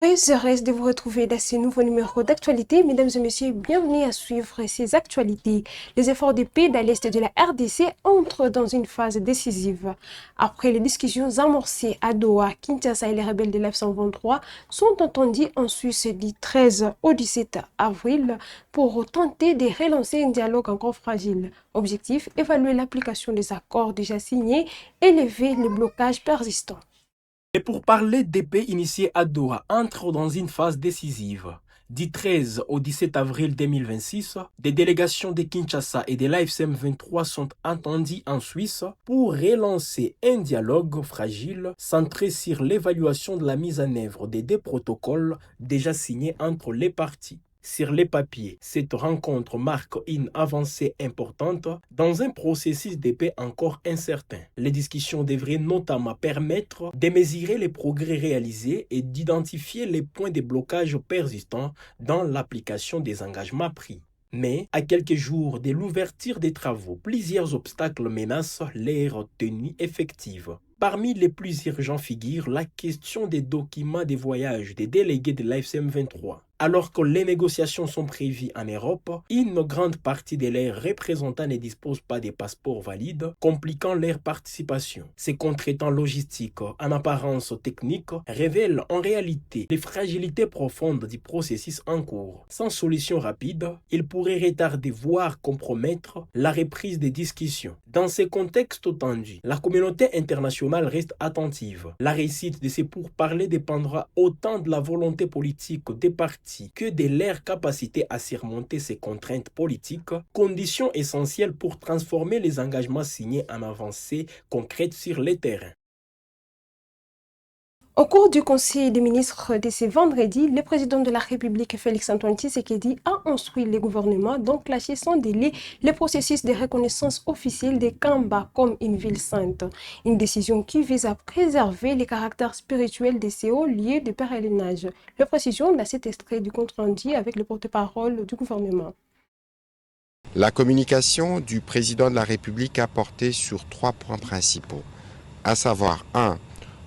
Très heureuse de vous retrouver dans ce nouveau numéro d'actualité. Mesdames et messieurs, bienvenue à suivre ces actualités. Les efforts de paix dans l'Est de la RDC entrent dans une phase décisive. Après les discussions amorcées à Doha, Kinshasa et les rebelles de l'F-123 sont entendus en Suisse du 13 au 17 avril pour tenter de relancer un dialogue encore fragile. Objectif, évaluer l'application des accords déjà signés et lever les blocages persistants. Et pour parler des paix initiés à Doha entrent dans une phase décisive. Du 13 au 17 avril 2026, des délégations de Kinshasa et de l'AFCM 23 sont entendues en Suisse pour relancer un dialogue fragile centré sur l'évaluation de la mise en œuvre des deux protocoles déjà signés entre les parties. Sur les papiers, cette rencontre marque une avancée importante dans un processus de paix encore incertain. Les discussions devraient notamment permettre de mesurer les progrès réalisés et d'identifier les points de blocage persistants dans l'application des engagements pris. Mais, à quelques jours de l'ouverture des travaux, plusieurs obstacles menacent leur tenue effective. Parmi les plus urgents figure la question des documents de voyage des délégués de l'AFCM 23. Alors que les négociations sont prévues en Europe, une grande partie de leurs représentants ne disposent pas de passeports valides, compliquant leur participation. Ces contretemps logistiques, en apparence techniques, révèlent en réalité les fragilités profondes du processus en cours. Sans solution rapide, ils pourraient retarder voire compromettre la reprise des discussions. Dans ces contextes tendus, la communauté internationale reste attentive. La réussite de ces pourparlers dépendra autant de la volonté politique des partis que de leur capacité à surmonter ces contraintes politiques, condition essentielle pour transformer les engagements signés en avancées concrètes sur le terrain. Au cours du Conseil des ministres de ce vendredi, le président de la République, Félix-Antoine Tshisekedi, a instruit le gouvernement d'enclencher sans délai le processus de reconnaissance officielle de Kamba comme une ville sainte. Une décision qui vise à préserver les caractères spirituels de ces hauts lieux de pèlerinage. Le précision dans cet extrait du compte rendu avec le porte-parole du gouvernement. La communication du président de la République a porté sur 3 points principaux, à savoir 1.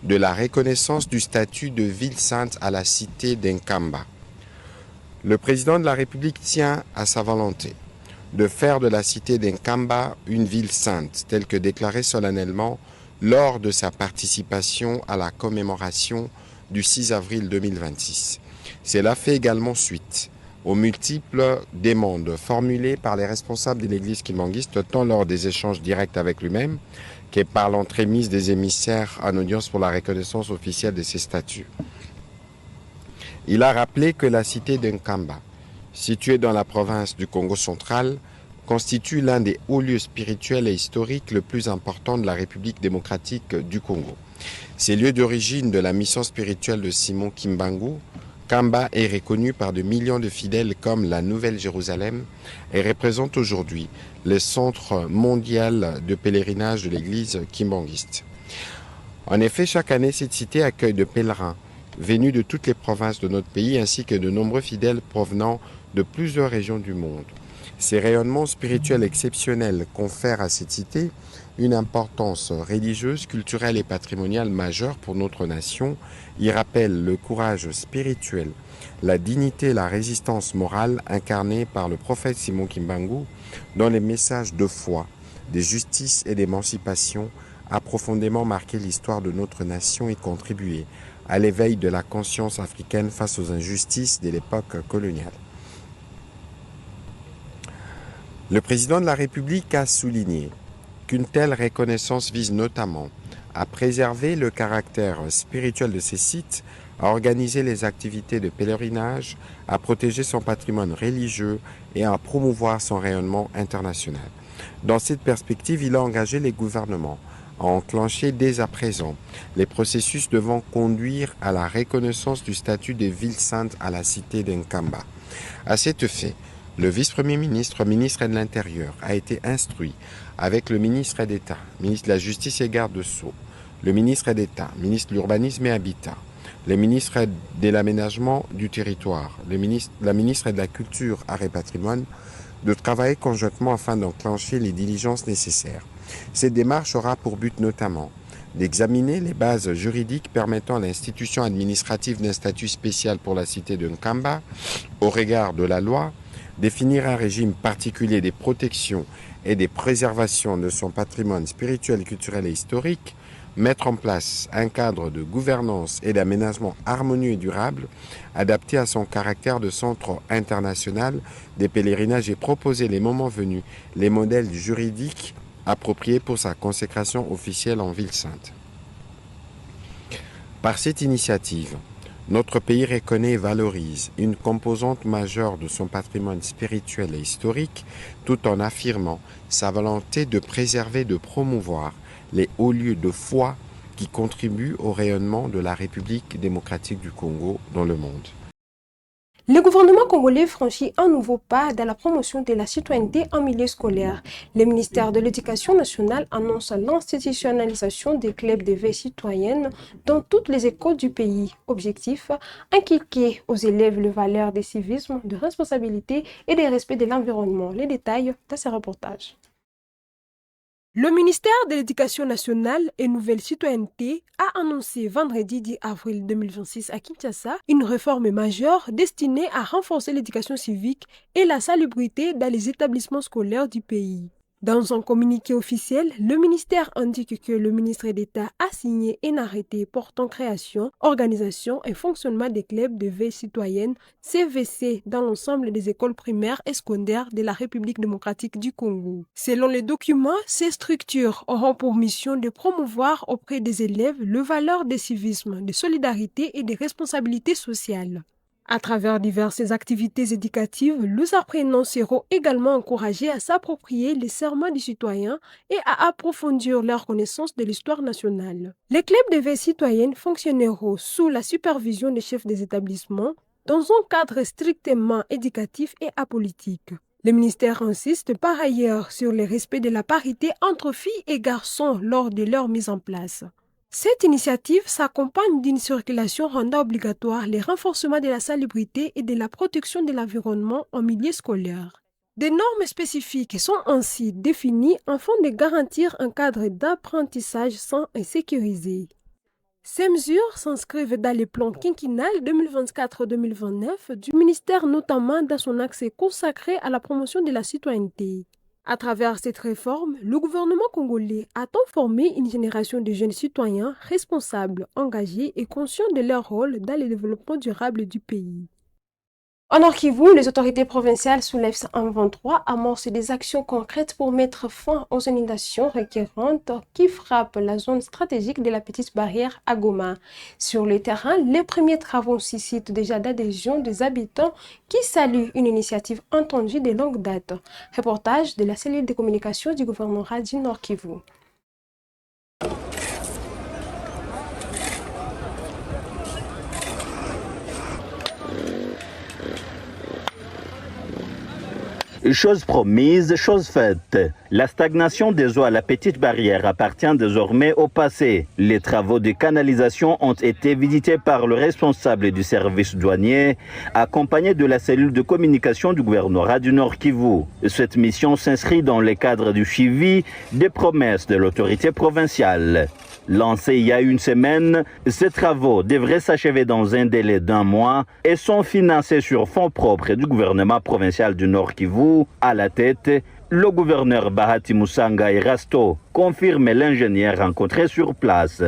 De la reconnaissance du statut de ville sainte à la cité d'Enkamba. Le président de la République tient à sa volonté de faire de la cité d'Enkamba une ville sainte, telle que déclarée solennellement lors de sa participation à la commémoration du 6 avril 2026. Cela fait également suite aux multiples demandes formulées par les responsables de l'Église kimbanguiste, tant lors des échanges directs avec lui-même que par l'entremise des émissaires en audience pour la reconnaissance officielle de ses statuts. Il a rappelé que la cité d'Enkamba, située dans la province du Congo central, constitue l'un des hauts lieux spirituels et historiques le plus important de la République démocratique du Congo. Ces lieux d'origine de la mission spirituelle de Simon Kimbangu, Kamba est reconnu par de millions de fidèles comme la Nouvelle Jérusalem et représente aujourd'hui le centre mondial de pèlerinage de l'église kimbanguiste. En effet, chaque année, cette cité accueille de pèlerins venus de toutes les provinces de notre pays ainsi que de nombreux fidèles provenant de plusieurs régions du monde. Ces rayonnements spirituels exceptionnels confèrent à cette cité une importance religieuse, culturelle et patrimoniale majeure pour notre nation. Il rappelle le courage spirituel, la dignité et la résistance morale incarnée par le prophète Simon Kimbangu, dont les messages de foi, de justice et d'émancipation a profondément marqué l'histoire de notre nation et contribué à l'éveil de la conscience africaine face aux injustices de l'époque coloniale. Le président de la République a souligné qu'une telle reconnaissance vise notamment à préserver le caractère spirituel de ces sites, à organiser les activités de pèlerinage, à protéger son patrimoine religieux et à promouvoir son rayonnement international. Dans cette perspective, il a engagé les gouvernements à enclencher dès à présent les processus devant conduire à la reconnaissance du statut de ville sainte à la cité d'Enkamba. À cet effet, le vice-premier ministre, ministre de l'Intérieur, a été instruit avec le ministre d'État, ministre de la Justice et Garde Sceaux, le ministre d'État, ministre de l'Urbanisme et Habitat, le ministre de l'Aménagement du Territoire, la ministre de la Culture, Arts et Patrimoine, de travailler conjointement afin d'enclencher les diligences nécessaires. Cette démarche aura pour but notamment d'examiner les bases juridiques permettant à l'institution administrative d'un statut spécial pour la cité de Nkamba au regard de la loi, définir un régime particulier des protections et des préservations de son patrimoine spirituel, culturel et historique, mettre en place un cadre de gouvernance et d'aménagement harmonieux et durable adapté à son caractère de centre international des pèlerinages et proposer les moments venus les modèles juridiques appropriés pour sa consécration officielle en ville sainte. Par cette initiative, notre pays reconnaît et valorise une composante majeure de son patrimoine spirituel et historique tout en affirmant sa volonté de préserver et de promouvoir les hauts lieux de foi qui contribuent au rayonnement de la République démocratique du Congo dans le monde. Le gouvernement congolais franchit un nouveau pas dans la promotion de la citoyenneté en milieu scolaire. Le ministère de l'Éducation nationale annonce l'institutionnalisation des clubs de veille citoyenne dans toutes les écoles du pays. Objectif, inculquer aux élèves les valeurs de civisme, de responsabilité et de respect de l'environnement. Les détails dans ce reportage. Le ministère de l'Éducation nationale et Nouvelle Citoyenneté a annoncé vendredi 10 avril 2026 à Kinshasa une réforme majeure destinée à renforcer l'éducation civique et la salubrité dans les établissements scolaires du pays. Dans un communiqué officiel, le ministère indique que le ministre d'État a signé un arrêté portant création, organisation et fonctionnement des clubs de veille citoyenne CVC dans l'ensemble des écoles primaires et secondaires de la République démocratique du Congo. Selon les documents, ces structures auront pour mission de promouvoir auprès des élèves le valeur de civisme, de solidarité et de responsabilité sociale. À travers diverses activités éducatives, les apprenants seront également encouragés à s'approprier les serments du citoyen et à approfondir leur connaissance de l'histoire nationale. Les clubs de veille citoyenne fonctionneront sous la supervision des chefs des établissements dans un cadre strictement éducatif et apolitique. Le ministère insiste par ailleurs sur le respect de la parité entre filles et garçons lors de leur mise en place. Cette initiative s'accompagne d'une circulation rendant obligatoire le renforcement de la salubrité et de la protection de l'environnement en milieu scolaire. Des normes spécifiques sont ainsi définies afin de garantir un cadre d'apprentissage sain et sécurisé. Ces mesures s'inscrivent dans le plan quinquennal 2024-2029 du ministère, notamment dans son axe consacré à la promotion de la citoyenneté. À travers cette réforme, le gouvernement congolais attend former une génération de jeunes citoyens responsables, engagés et conscients de leur rôle dans le développement durable du pays. En Nord Kivu, les autorités provinciales sous l'F-123 amorcent des actions concrètes pour mettre fin aux inondations récurrentes qui frappent la zone stratégique de la Petite Barrière à Goma. Sur le terrain, les premiers travaux suscitent déjà d'adhésion des habitants qui saluent une initiative entendue de longue date. Reportage de la cellule de communication du gouvernorat du Nord Kivu. Chose promise, chose faite. La stagnation des eaux à la Petite Barrière appartient désormais au passé. Les travaux de canalisation ont été visités par le responsable du service douanier, accompagné de la cellule de communication du gouvernorat du Nord Kivu. Cette mission s'inscrit dans le cadre du suivi des promesses de l'autorité provinciale. Lancés il y a une semaine, ces travaux devraient s'achever dans un délai d'1 mois et sont financés sur fonds propres du gouvernement provincial du Nord Kivu. À la tête, le gouverneur Bahati Musanga Erasto confirme l'ingénieur rencontré sur place.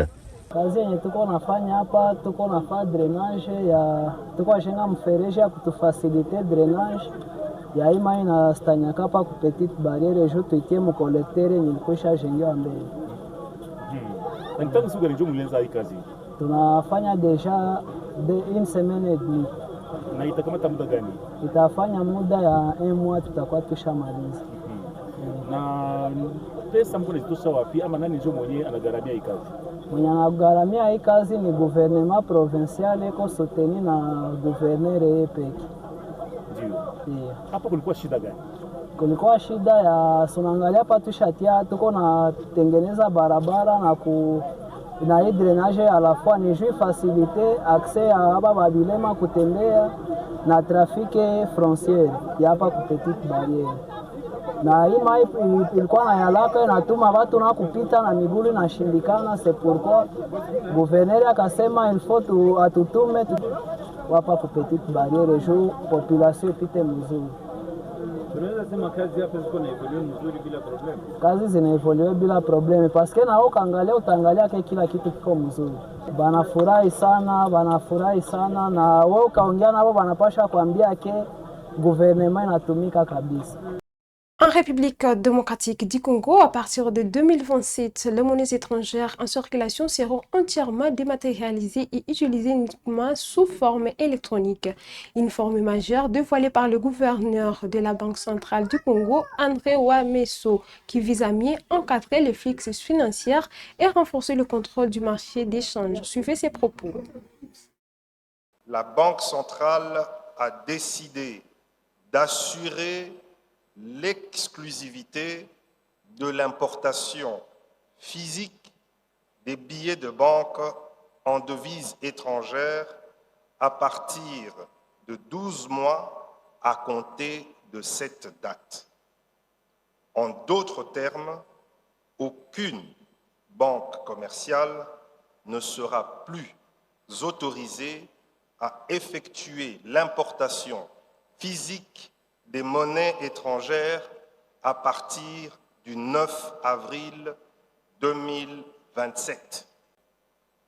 Kazi yenye tuko nafanya hapa, tuko nafanya drainage ya tuko jenga mfereji ya kutufasilite drainage ya ima inastanyaka hapa ku Petite Barrière jo tuitie mu collecteur nilikuisha jenga mbele. Tangu siku gani mlianza hii kazi? Tunafanya deja une semaine et demie. Na itakamata muda gani? Itafanya muda ya 1 mois tutakuwa tushamaliza. Na pesa mko zitosha wapi ama nani ndio mwenyewe anagharamia hii kazi? Mwenye anagharamia hii kazi ni gouvernement provincial iko soutenu na gouverneur yepeki. Ndio. Hapa kulikuwa shida gani? Kulikuwa shida ya sunangalia hapa tushatia tuko na tengeneza barabara na hii drainage à la fois ni juu faciliter accès ya hapa babilema kutembea na trafiki frontière ya hapa ku Petite Barrière. na hii mai ilikuwa na yalaka inatuma watu na kupita na miguu inashindikana. C'est pourquoi gouverneur akasema il faut atutume wapa ku petite barrière juu population ipite mzuri. Tunaweza sema kazi hapa ziko na evolue mzuri bila problem. Kazi zinaevolue bila probleme parce que nao kaangalia utaangalia kila kitu kiko mzuri. Banafurahi sana na wao kaongea nao banapasha kuambia ke gouvernement inatumika kabisa. En République démocratique du Congo, à partir de 2027, les monnaies étrangères en circulation seront entièrement dématérialisées et utilisées uniquement sous forme électronique. Une forme majeure dévoilée par le gouverneur de la Banque centrale du Congo, André Ouamesso, qui vise à mieux encadrer les flux financiers et renforcer le contrôle du marché d'échange. Suivez ses propos. La Banque centrale a décidé d'assurer l'exclusivité de l'importation physique des billets de banque en devises étrangères à partir de 12 mois à compter de cette date. En d'autres termes, aucune banque commerciale ne sera plus autorisée à effectuer l'importation physique des monnaies étrangères à partir du 9 avril 2027.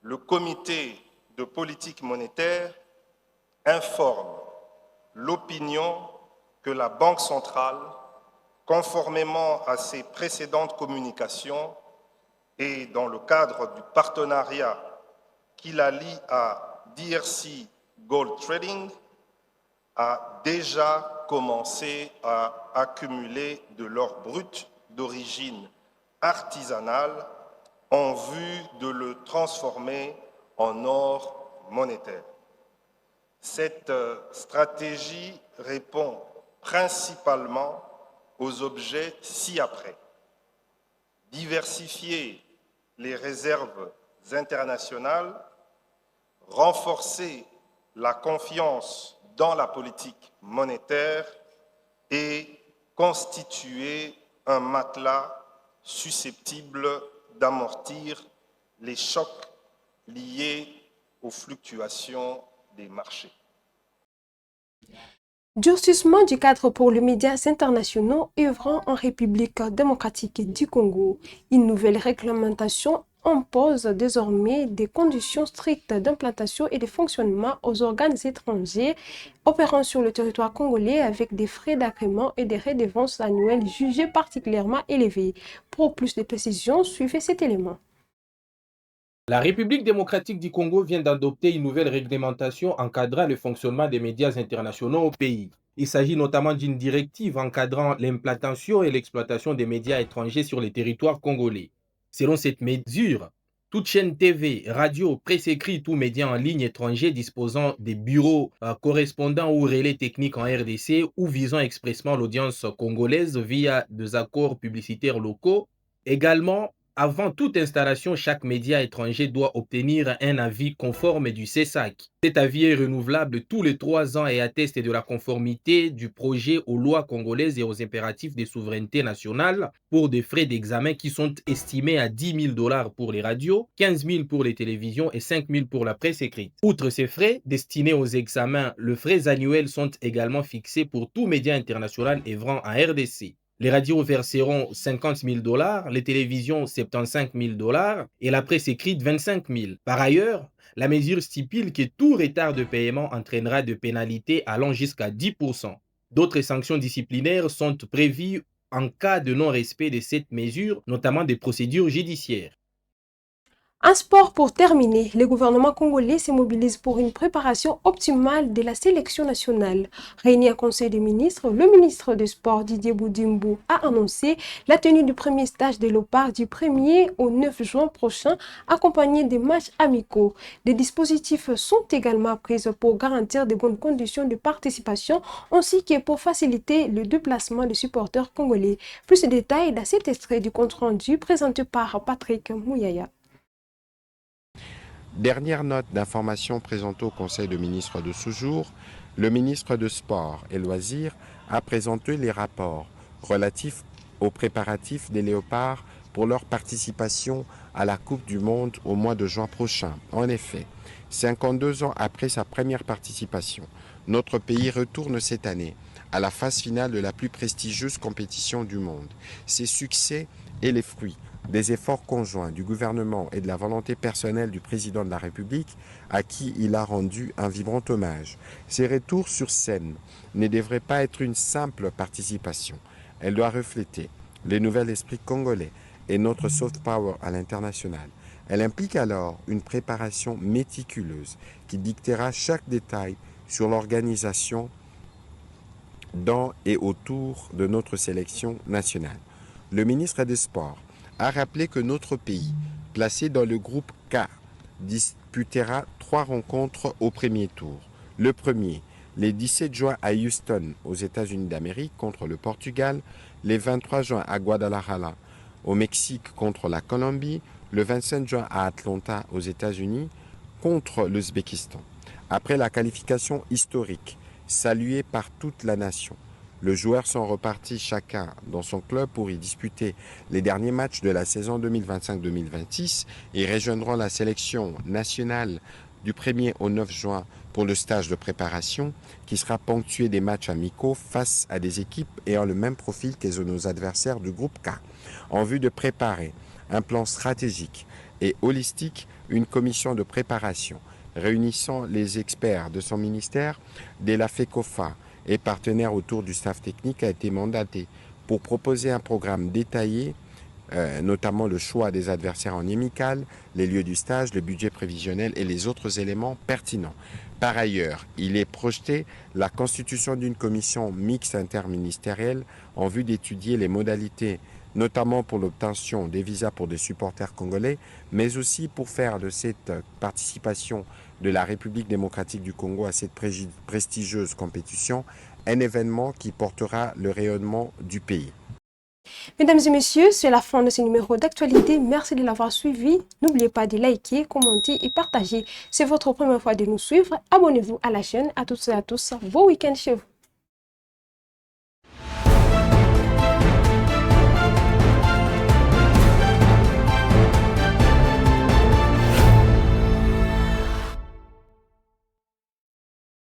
Le comité de politique monétaire informe l'opinion que la Banque centrale, conformément à ses précédentes communications et dans le cadre du partenariat qui la lie à DRC Gold Trading, a déjà commencé à accumuler de l'or brut d'origine artisanale en vue de le transformer en or monétaire. Cette stratégie répond principalement aux objets ci-après. Diversifier les réserves internationales, renforcer la confiance dans la politique monétaire et constituer un matelas susceptible d'amortir les chocs liés aux fluctuations des marchés. Durcissement du cadre pour les médias internationaux œuvrant en République démocratique du Congo. Une nouvelle réglementation impose désormais des conditions strictes d'implantation et de fonctionnement aux organes étrangers opérant sur le territoire congolais avec des frais d'agrément et des redevances annuelles jugées particulièrement élevées. Pour plus de précisions, suivez cet élément. La République démocratique du Congo vient d'adopter une nouvelle réglementation encadrant le fonctionnement des médias internationaux au pays. Il s'agit notamment d'une directive encadrant l'implantation et l'exploitation des médias étrangers sur les territoires congolais. Selon cette mesure, toute chaîne TV, radio, presse écrite ou médias en ligne étrangers disposant des bureaux correspondants ou relais techniques en RDC ou visant expressément l'audience congolaise via des accords publicitaires locaux. Également, avant toute installation, chaque média étranger doit obtenir un avis conforme du CESAC. Cet avis est renouvelable tous les 3 ans et atteste de la conformité du projet aux lois congolaises et aux impératifs de souveraineté nationale pour des frais d'examen qui sont estimés à 10 000 $ pour les radios, 15 000 pour les télévisions et 5 000 pour la presse écrite. Outre ces frais destinés aux examens, les frais annuels sont également fixés pour tout média international œuvrant en RDC. Les radios verseront 50 000 $, les télévisions 75 000 $ et la presse écrite 25 000. Par ailleurs, la mesure stipule que tout retard de paiement entraînera de pénalités allant jusqu'à 10%. D'autres sanctions disciplinaires sont prévues en cas de non-respect de cette mesure, notamment des procédures judiciaires. En sport, pour terminer, le gouvernement congolais se mobilise pour une préparation optimale de la sélection nationale. Réuni à Conseil des ministres, le ministre des Sports Didier Boudimbo a annoncé la tenue du premier stage de l'OPAR du 1er au 9 juin prochain, accompagné des matchs amicaux. Des dispositifs sont également pris pour garantir de bonnes conditions de participation ainsi que pour faciliter le déplacement des supporters congolais. Plus de détails dans cet extrait du compte-rendu présenté par Patrick Mouyaya. Dernière note d'information présentée au Conseil de ministres de ce jour, le ministre de Sport et Loisirs a présenté les rapports relatif aux préparatifs des Léopards pour leur participation à la Coupe du Monde au mois de juin prochain. En effet, 52 ans après sa première participation, notre pays retourne cette année à la phase finale de la plus prestigieuse compétition du monde. Ces succès et les fruits des efforts conjoints du gouvernement et de la volonté personnelle du président de la République, à qui il a rendu un vibrant hommage. Ces retours sur scène ne devraient pas être une simple participation. Elle doit refléter les nouvel esprit congolais et notre soft power à l'international. Elle implique alors une préparation méticuleuse qui dictera chaque détail sur l'organisation dans et autour de notre sélection nationale. Le ministre des Sports a rappelé que notre pays, placé dans le groupe K, disputera 3 rencontres au premier tour. Le premier, les 17 juin à Houston, aux États-Unis d'Amérique, contre le Portugal, les 23 juin à Guadalajara, au Mexique, contre la Colombie, le 25 juin à Atlanta, aux États-Unis, contre l'Ouzbékistan. Après la qualification historique, saluée par toute la nation, les joueurs sont repartis chacun dans son club pour y disputer les derniers matchs de la saison 2025-2026 et rejoindront la sélection nationale du 1er au 9 juin pour le stage de préparation qui sera ponctué des matchs amicaux face à des équipes ayant le même profil que nos adversaires du groupe K. En vue de préparer un plan stratégique et holistique, une commission de préparation réunissant les experts de son ministère, de la FECOFA, et partenaires autour du staff technique a été mandaté pour proposer un programme détaillé, notamment le choix des adversaires en amical, les lieux du stage, le budget prévisionnel et les autres éléments pertinents. Par ailleurs, il est projeté la constitution d'une commission mixte interministérielle en vue d'étudier les modalités, notamment pour l'obtention des visas pour des supporters congolais, mais aussi pour faire de cette participation de la République démocratique du Congo à cette prestigieuse compétition un événement qui portera le rayonnement du pays. Mesdames et messieurs, c'est la fin de ce numéro d'actualité. Merci de l'avoir suivi. N'oubliez pas de liker, commenter et partager. C'est votre première fois de nous suivre. Abonnez-vous à la chaîne. À toutes et à tous, bon week-end chez vous.